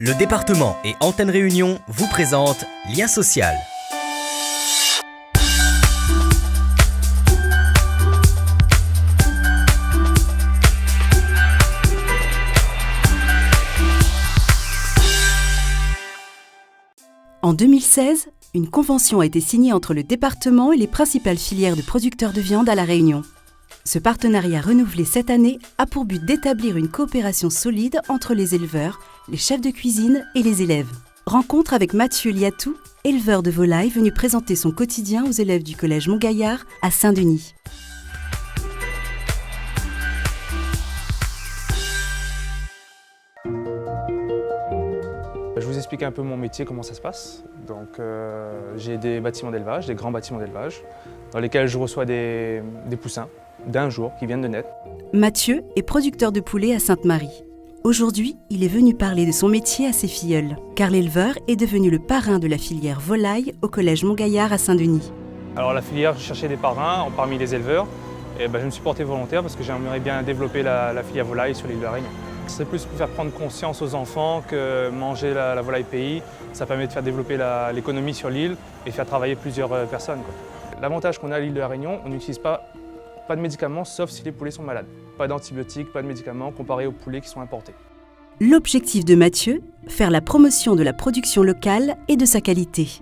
Le département et Antenne Réunion vous présentent Lien social. En 2016, une convention a été signée entre le département et les principales filières de producteurs de viande à La Réunion. Ce partenariat renouvelé cette année a pour but d'établir une coopération solide entre les éleveurs, les chefs de cuisine et les élèves. Rencontre avec Mathieu Liatou, éleveur de volailles venu présenter son quotidien aux élèves du collège Montgaillard à Saint-Denis. Je vous explique un peu mon métier, comment ça se passe. Donc, j'ai des bâtiments d'élevage, des grands bâtiments d'élevage, dans lesquels je reçois des poussins d'un jour qui viennent de naître. Mathieu est producteur de poulets à Sainte-Marie. Aujourd'hui, il est venu parler de son métier à ses filleuls, car l'éleveur est devenu le parrain de la filière volaille au collège Montgaillard à Saint-Denis. Alors la filière, je cherchais des parrains parmi les éleveurs, et je me suis porté volontaire parce que j'aimerais bien développer la filière volaille sur l'île de la Réunion. C'est plus pour faire prendre conscience aux enfants que manger la volaille pays, ça permet de faire développer l'économie sur l'île et faire travailler plusieurs personnes. L'avantage qu'on a à l'île de la Réunion, on n'utilise pas de médicaments sauf si les poulets sont malades. Pas d'antibiotiques, pas de médicaments comparé aux poulets qui sont importés. L'objectif de Mathieu, faire la promotion de la production locale et de sa qualité.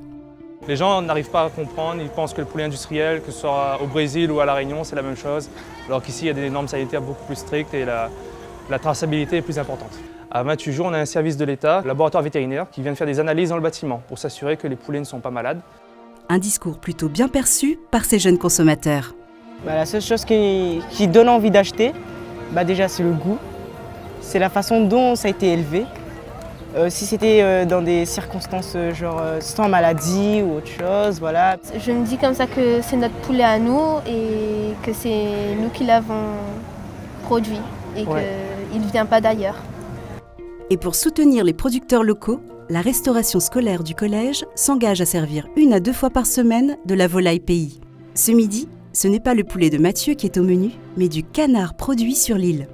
Les gens n'arrivent pas à comprendre, ils pensent que le poulet industriel, que ce soit au Brésil ou à La Réunion, c'est la même chose. Alors qu'ici, il y a des normes sanitaires beaucoup plus strictes et la traçabilité est plus importante. À 28 jours, on a un service de l'État, laboratoire vétérinaire, qui vient de faire des analyses dans le bâtiment pour s'assurer que les poulets ne sont pas malades. Un discours plutôt bien perçu par ces jeunes consommateurs. La seule chose qui donne envie d'acheter, déjà c'est le goût, c'est la façon dont ça a été élevé. Si c'était dans des circonstances sans maladie ou autre chose, voilà. Je me dis comme ça que c'est notre poulet à nous et que c'est nous qui l'avons produit et qu'il ne vient pas d'ailleurs. Et pour soutenir les producteurs locaux, la restauration scolaire du collège s'engage à servir 1 à 2 fois par semaine de la volaille pays. Ce midi, ce n'est pas le poulet de Mathieu qui est au menu, mais du canard produit sur l'île.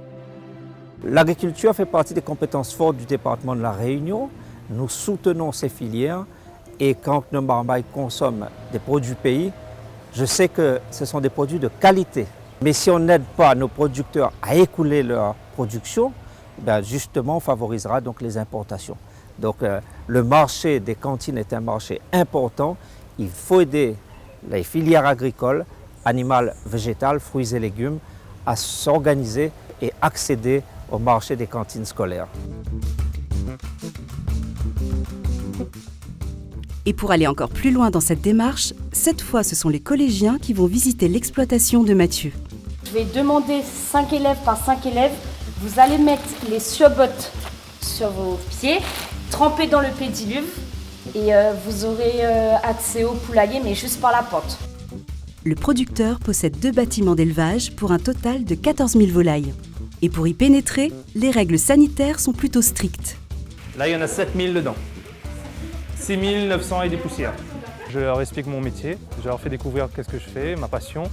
L'agriculture fait partie des compétences fortes du département de La Réunion. Nous soutenons ces filières et quand nos barbailles consomment des produits pays, je sais que ce sont des produits de qualité. Mais si on n'aide pas nos producteurs à écouler leur production, justement on favorisera donc les importations. Donc le marché des cantines est un marché important. Il faut aider les filières agricoles, animales, végétales, fruits et légumes à s'organiser et accéder au marché des cantines scolaires. Et pour aller encore plus loin dans cette démarche, cette fois ce sont les collégiens qui vont visiter l'exploitation de Mathieu. Je vais demander 5 élèves par 5 élèves. Vous allez mettre les siobottes sur vos pieds, tremper dans le pédiluve et vous aurez accès au poulailler, mais juste par la porte. Le producteur possède 2 bâtiments d'élevage pour un total de 14 000 volailles. Et pour y pénétrer, les règles sanitaires sont plutôt strictes. Là, il y en a 7000 dedans. 6900 et des poussières. Je leur explique mon métier, je leur fais découvrir qu'est-ce que je fais, ma passion.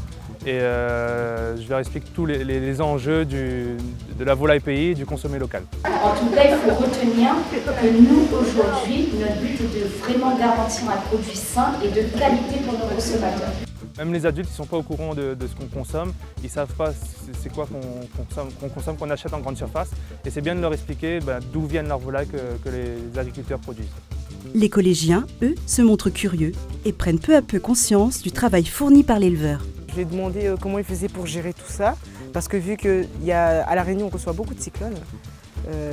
Et je leur explique tous les enjeux de la volaille pays et du consommé local. En tout cas, il faut retenir que nous, aujourd'hui, notre but est de vraiment garantir un produit sain et de qualité pour nos consommateurs. Même les adultes, ils ne sont pas au courant de ce qu'on consomme, ils ne savent pas c'est quoi qu'on consomme, qu'on achète en grande surface. Et c'est bien de leur expliquer d'où viennent leurs volailles que les agriculteurs produisent. Les collégiens, eux, se montrent curieux et prennent peu à peu conscience du travail fourni par l'éleveur. Je lui ai demandé comment il faisait pour gérer tout ça, parce que vu qu'à La Réunion on reçoit beaucoup de cyclones,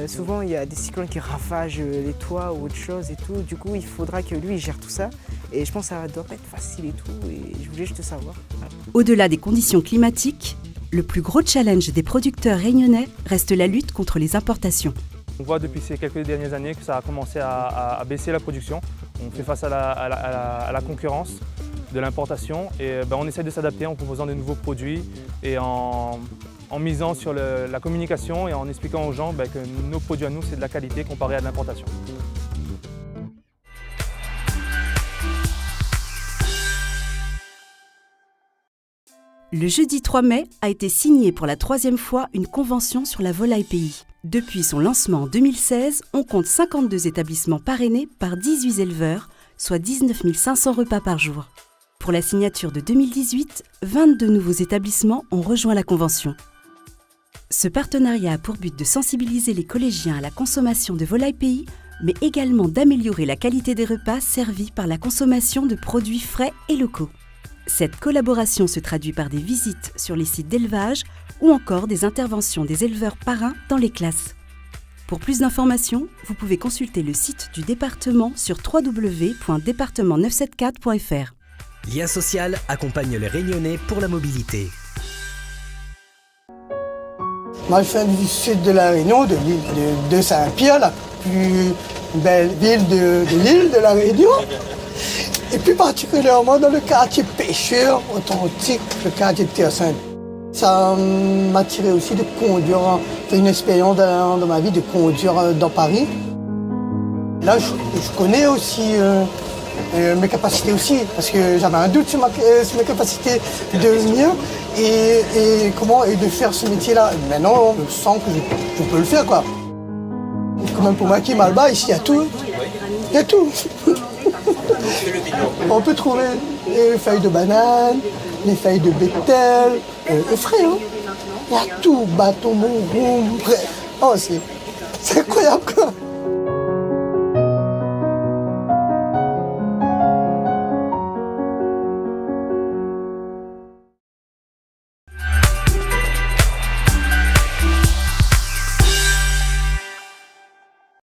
souvent il y a des cyclones qui ravagent les toits ou autre chose et tout, du coup il faudra que lui il gère tout ça. Et je pense que ça ne doit pas être facile et tout, et je voulais juste savoir. Au-delà des conditions climatiques, le plus gros challenge des producteurs réunionnais reste la lutte contre les importations. On voit depuis ces quelques dernières années que ça a commencé à baisser la production. On fait face à la concurrence de l'importation et on essaie de s'adapter en proposant de nouveaux produits et en misant sur la communication et en expliquant aux gens que nos produits à nous c'est de la qualité comparé à de l'importation. Le jeudi 3 mai a été signée pour la 3e fois une convention sur la volaille pays. Depuis son lancement en 2016, on compte 52 établissements parrainés par 18 éleveurs, soit 19 500 repas par jour. Pour la signature de 2018, 22 nouveaux établissements ont rejoint la convention. Ce partenariat a pour but de sensibiliser les collégiens à la consommation de volaille pays, mais également d'améliorer la qualité des repas servis par la consommation de produits frais et locaux. Cette collaboration se traduit par des visites sur les sites d'élevage ou encore des interventions des éleveurs parrains dans les classes. Pour plus d'informations, vous pouvez consulter le site du département sur www.département974.fr. Lien social accompagne les Réunionnais pour la mobilité. Moi, je viens du sud de la Réunion, de l'île de Saint-Pierre, la plus belle ville de l'île de la Réunion. Et plus particulièrement dans le quartier pêcheur authentique, le quartier de Terre-Sainte. Ça m'a tiré aussi de conduire, c'est une expérience dans ma vie de conduire dans Paris. Là, je connais aussi mes capacités aussi, parce que j'avais un doute sur mes capacités de venir et de faire ce métier-là. Maintenant, je sens que je peux le faire, quoi. Quand même pour moi qui est mal bas, ici, il y a tout. Il y a tout. On peut trouver les feuilles de banane, les feuilles de bétel, frais, hein. Il y a tout, bâton, mon bref. Oh, c'est incroyable, quoi.